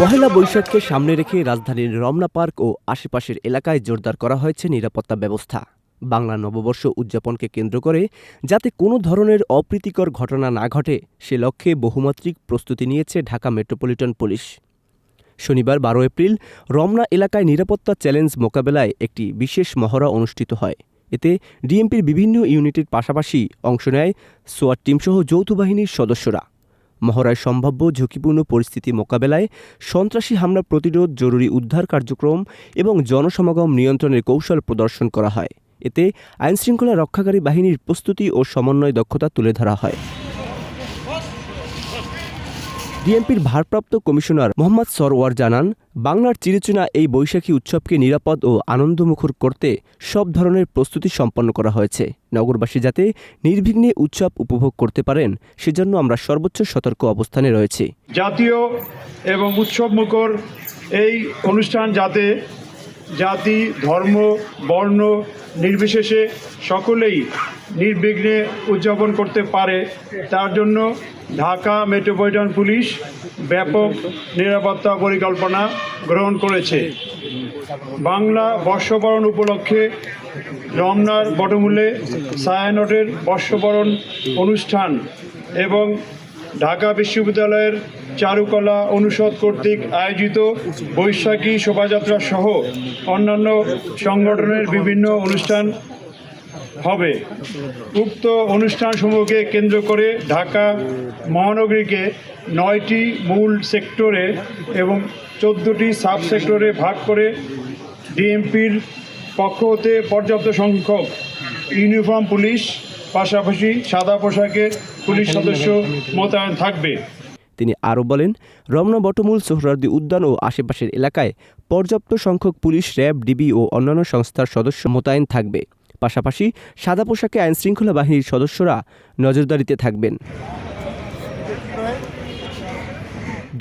পহেলা বৈশাখকে সামনে রেখে রাজধানীর রমনা পার্ক ও আশেপাশের এলাকায় জোরদার করা হয়েছে নিরাপত্তা ব্যবস্থা। বাংলা নববর্ষ উদযাপনকে কেন্দ্র করে যাতে কোনো ধরনের অপ্রীতিকর ঘটনা না ঘটে সে লক্ষ্যে বহুমাত্রিক প্রস্তুতি নিয়েছে ঢাকা মেট্রোপলিটন পুলিশ। শনিবার ১২ এপ্রিল রমনা এলাকায় নিরাপত্তা চ্যালেঞ্জ মোকাবেলায় একটি বিশেষ মহড়া অনুষ্ঠিত হয়। এতে ডিএমপির বিভিন্ন ইউনিটের পাশাপাশি অংশ নেয় সোয়াট টিমসহ যৌথ বাহিনীর সদস্যরা। মহড়ায় সম্ভাব্য ঝুঁকিপূর্ণ পরিস্থিতি মোকাবেলায় সন্ত্রাসী হামলা প্রতিরোধ, জরুরি উদ্ধার কার্যক্রম এবং জনসমাগম নিয়ন্ত্রণের কৌশল প্রদর্শন করা হয়। এতে আইনশৃঙ্খলা রক্ষাকারী বাহিনীর প্রস্তুতি ও সমন্বয় দক্ষতা তুলে ধরা হয়। ডিএমপির ভারপ্রাপ্ত কমিশনার মোহাম্মদ সরওয়ার জানান, বাংলার চিরচেনা এই বৈশাখী উৎসবকে নিরাপদ ও আনন্দমুখর করতে সব ধরনের প্রস্তুতি সম্পন্ন করা হয়েছে। নগরবাসী যাতে নির্বিঘ্নে উৎসব উপভোগ করতে পারেন সেজন্য আমরা সর্বোচ্চ সতর্ক অবস্থানে রয়েছি। জাতীয় এবং উৎসবমুখর এই অনুষ্ঠান যাতে জাতি, ধর্ম, বর্ণ নির্বিশেষে সকলেই নির্বিঘ্নে উদযাপন করতে পারে তার জন্য ঢাকা মেট্রোপলিটন পুলিশ ব্যাপক নিরাপত্তা পরিকল্পনা গ্রহণ করেছে। বাংলা বর্ষবরণ উপলক্ষে রমনার বটমূলে ছায়ানটের বর্ষবরণ অনুষ্ঠান এবং ঢাকা বিশ্ববিদ্যালয়ের চারুকলা অনুষদ কর্তৃক আয়োজিত বৈশাখী শোভাযাত্রা সহ অন্যান্য সংগঠনের বিভিন্ন অনুষ্ঠান হবে। উক্ত অনুষ্ঠানসমূহকে কেন্দ্র করে ঢাকা মহানগরীকে ৯টি মূল সেক্টরে এবং ১৪টি সাব সেক্টরে ভাগ করে ডিএমপির পক্ষ হতে পর্যাপ্ত সংখ্যক ইউনিফর্ম পুলিশ পাশাপাশি সাদা পোশাকের পুলিশ সদস্য মোতায়েন থাকবে। তিনি আরও বলেন, রমনা বটমূল, সোহরাওয়ার্দী উদ্যান ও আশেপাশের এলাকায় পর্যাপ্ত সংখ্যক পুলিশ, র্যাব, ডিবি ও অন্যান্য সংস্থার সদস্য মোতায়েন থাকবে। পাশাপাশি সাদা পোশাকে আইনশৃঙ্খলা বাহিনীর সদস্যরা নজরদারিতে থাকবেন।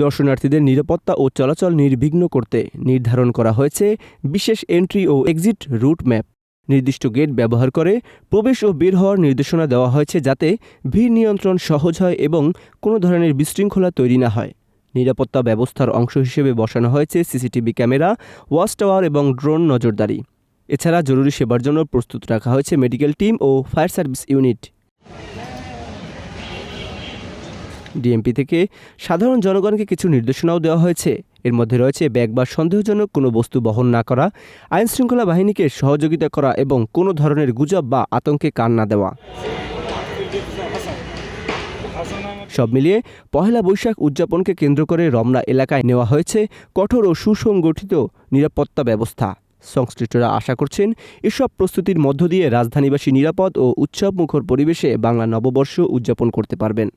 দর্শনার্থীদের নিরাপত্তা ও চলাচল নির্বিঘ্ন করতে নির্ধারণ করা হয়েছে বিশেষ এন্ট্রি ও এক্সিট রুট ম্যাপ। নির্দিষ্ট গেট ব্যবহার করে প্রবেশ ও বের হওয়ার নির্দেশনা দেওয়া হয়েছে যাতে ভিড় নিয়ন্ত্রণ সহজ হয় এবং কোনো ধরনের বিশৃঙ্খলা তৈরি না হয়। নিরাপত্তা ব্যবস্থার অংশ হিসেবে বসানো হয়েছে সিসিটিভি ক্যামেরা, ওয়াচ টাওয়ার এবং ড্রোন নজরদারি। এছাড়া জরুরি সেবার জন্য প্রস্তুত রাখা হয়েছে মেডিকেল টিম ও ফায়ার সার্ভিস ইউনিট। ডিএমপি থেকে সাধারণ জনগণকে কিছু নির্দেশনাও দেওয়া হয়েছে। এর মধ্যে রয়েছে ব্যাগ বা সন্দেহজনক কোনো বস্তু বহন না করা, আইনশৃঙ্খলা বাহিনীকে সহযোগিতা করা এবং কোনো ধরনের গুজব বা আতঙ্কে কান না দেওয়া। সব মিলিয়ে পহেলা বৈশাখ উদযাপনকে কেন্দ্র করে রমনা এলাকায় নেওয়া হয়েছে কঠোর ও সুসংগঠিত নিরাপত্তা ব্যবস্থা। সংশ্লিষ্টরা আশা করছেন এসব প্রস্তুতির মধ্য দিয়ে রাজধানীবাসী নিরাপদ ও উৎসবমুখর পরিবেশে বাংলা নববর্ষ উদযাপন করতে পারবেন।